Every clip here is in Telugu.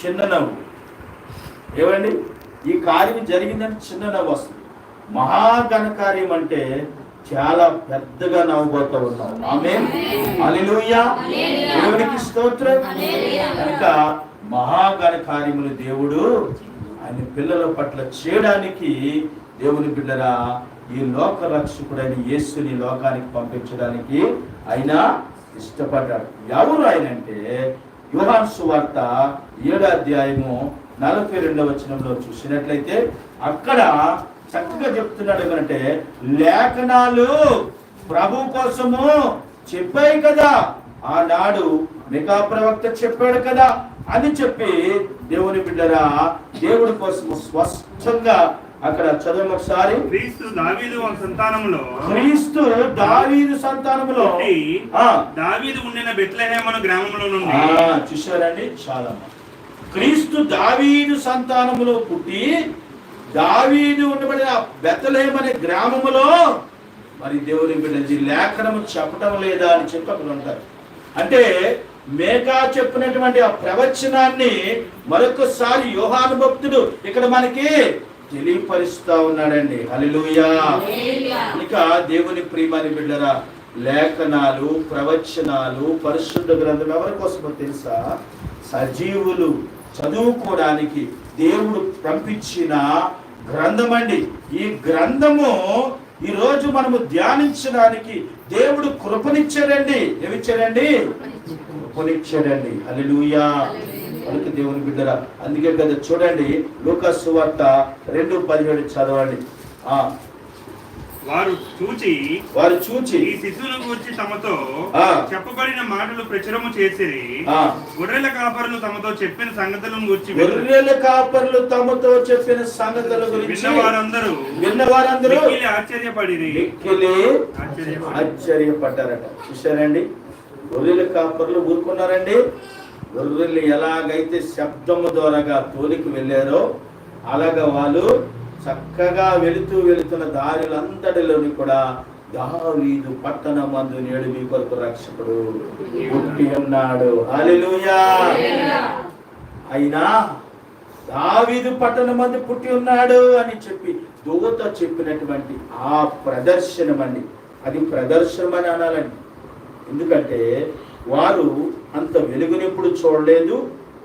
చిన్న నవ్వు. ఏమండి, ఈ కార్యం జరిగిందని చిన్న నవ్వు వస్తుంది. మహాఘనకార్యం అంటే చాలా పెద్దగా నవ్వుబోతూ ఉన్నాం. ఆమేన్, హల్లెలూయా, దేవునికి స్తోత్రం. కనుక మహాఘనకార్యములు దేవుడు ఆయన పిల్లల పట్ల చేయడానికి, దేవుని బిడ్డరా, ఈ లోక రక్షకుడైన యేసుని లోకానికి పంపించడానికి ఆయన ఇష్టపడ్డాడు. ఎవరు ఆయన అంటే, యోహాను సువార్త 7వ అధ్యాయము 42వ వచనంలో చూసినట్లయితే అక్కడ చక్కగా చెప్తున్నాడు. ఏమంటే, లేఖనాలు ప్రభు కోసము చెప్పాయి కదా, ఆనాడు మికా ప్రవక్త చెప్పాడు కదా అని చెప్పి, దేవుని బిడ్డరా, దేవుడి కోసం స్పష్టంగా అక్కడ చదువు ఒకసారి. క్రీస్తు దావీదు సంతానములో, క్రీస్తు దావీదు సంతానములో, దావీదు ఉండిన బెత్లెహేము గ్రామంలో నుండి. చూశారండి, చాలా క్రీస్తు దావీదు సంతానములో పుట్టి, దావీదు ఉండబడిన బెత్లెహేము అనే గ్రామములో, మరి దేవుని బిడ్డది లేఖనము చెప్పటం లేదా అని చెప్పి అక్కడ ఉంటారు. అంటే మేకా చెప్పినటువంటి ఆ ప్రవచనాన్ని మరొకసారి యోహాను భక్తుడు ఇక్కడ మనకి తెలియపరుస్తా ఉన్నాడండి. హల్లెలూయా. ఇక దేవుని ప్రియమైన బిడ్డరా, లేఖనాలు, ప్రవచనాలు, పరిశుద్ధ గ్రంథం ఎవరి కోసమో తెలుసా? సజీవులు చదువుకోవడానికి దేవుడు పంపించిన గ్రంథం అండి. ఈ గ్రంథము ఈ రోజు మనము ధ్యానించడానికి దేవుడు కృపనిచ్చాడండి. ఏమిచ్చాడండి? కృపనిచ్చాడండి. హల్లెలూయా. మనకి దేవుని బిడ్డరా, అందుకే కదా చూడండి, లూకా సువార్త 2:17 చదవండి. వారు చూచి ఈ శిశువును గురించి తమతో చెప్పబడిన మాటలు ప్రచురము చేసిరి. గొర్రెల కాపరులు తమతో చెప్పిన సంగతులను గురించి విన్నవారందరూ ఆశ్చర్యపడ్డారట. చూశారండి, గొర్రెల కాపరులు ఊరుకున్నారండి. గొర్రెలు ఎలాగైతే శబ్దము ద్వారాగా తోలికి వెళ్ళారో అలాగా వాళ్ళు చక్కగా వెళుతున్న దారిలంతటిలోని కూడా, దావీదు పట్టణమందు నేడు మీ కొరకు రక్షకుడు పుట్టి ఉన్నాడు. హల్లెలూయా. అయినా దావీదు పట్టణమందు పుట్టి ఉన్నాడు అని చెప్పి దూత చెప్పినటువంటి ఆ ప్రదర్శనం అండి, అది ప్రదర్శనం అని అనాలండి. ఎందుకంటే వారు అంత వెలుగునెప్పుడు చూడలేదు,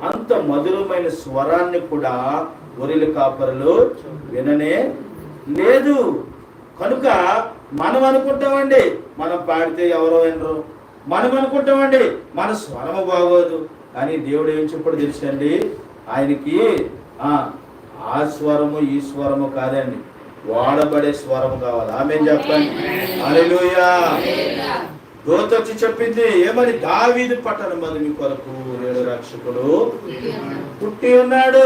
అంత మధురమైన స్వరాన్ని కూడా గొర్రెల కాపరులు విననే లేదు. కనుక మనం అనుకుంటామండి, మనం పాడితే ఎవరో వినరు, మనం అనుకుంటామండి మన స్వరము బాగోదు. కానీ దేవుడు ఏం చెప్పాడు తెలుసండి, ఆయనకి ఆ స్వరము ఈ స్వరము కాదండి, వాడబడే స్వరము కావాలి. ఆమేన్ చెప్పండి. హల్లెలూయా. దూత వచ్చి చెప్పింది ఏమని? దావీదు పట్టణమందు మీ కొరకు నేడు రక్షకుడు పుట్టి ఉన్నాడు.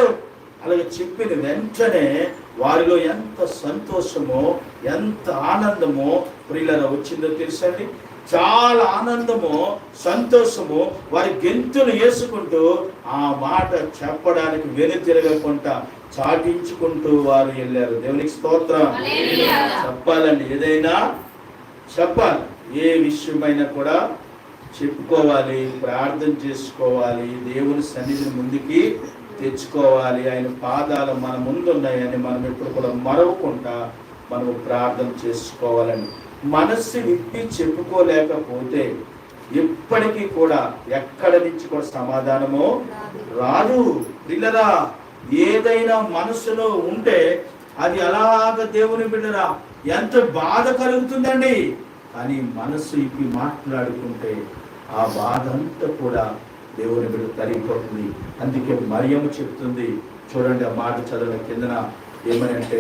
అలాగే చెప్పిన వెంటనే వారిలో ఎంత సంతోషమో, ఎంత ఆనందమో ప్రియులారా వచ్చిందో తెలుసండి. చాలా ఆనందము, సంతోషము. వారి గెంతులు వేసుకుంటూ ఆ మాట చెప్పడానికి వెనుతిరగకుండా చాటించుకుంటూ వారు వెళ్ళారు. దేవునికి స్తోత్రం. చెప్పాలండి, ఏదైనా చెప్పాలి, ఏ విషయమైనా కూడా చెప్పుకోవాలి, ప్రార్థన చేసుకోవాలి, దేవుని సన్నిధిని ముందుకి తెచ్చుకోవాలి. ఆయన పాదాలు మన ముందున్నాయని మనం ఎప్పుడు కూడా మరవకుండా మనము ప్రార్థన చేసుకోవాలని. మనస్సు విప్పి చెప్పుకోలేకపోతే ఎప్పటికీ కూడా ఎక్కడి నుంచి కూడా సమాధానము రాదు. పిల్లరా, ఏదైనా మనసులో ఉంటే అది అలాగ దేవుని బిడ్డరా ఎంత బాధ కలుగుతుందండి. కానీ మనస్సు ఇప్పి మాట్లాడుకుంటే ఆ బాధ అంతా కూడా దేవుని బిడ్డ తరిగిపోతుంది. అందుకే మరియమ్మ చెప్తుంది, చూడండి ఆ మాట చదివిన కిందన ఏమని అంటే,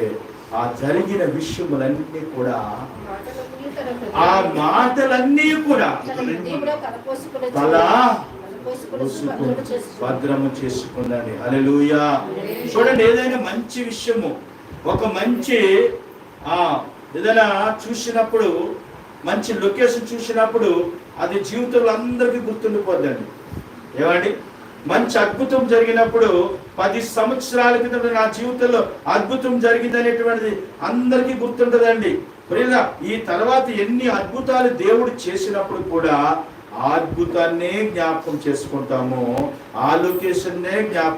ఆ జరిగిన విషయములన్నీ కూడా, ఆ మాటలన్నీ కూడా తల భద్రము చేసుకుందండి. హల్లెలూయా. చూడండి, ఏదైనా మంచి విషయము, ఒక మంచి ఏదైనా చూసినప్పుడు, మంచి లొకేషన్ చూసినప్పుడు అది జీవితంలో అందరికీ గుర్తుండిపోద్దండి. ఏమండి, మంచి అద్భుతం జరిగినప్పుడు 10 సంవత్సరాల క్రితం నా జీవితంలో అద్భుతం జరిగింది అనేటువంటిది అందరికీ గుర్తుంటదండి. ఈ తర్వాత ఎన్ని అద్భుతాలు దేవుడు చేసినప్పుడు కూడా ఆ అద్భుతాన్నే జ్ఞాపకం చేసుకుంటాము, ఆ లొకేషన్నే జ్ఞాపకం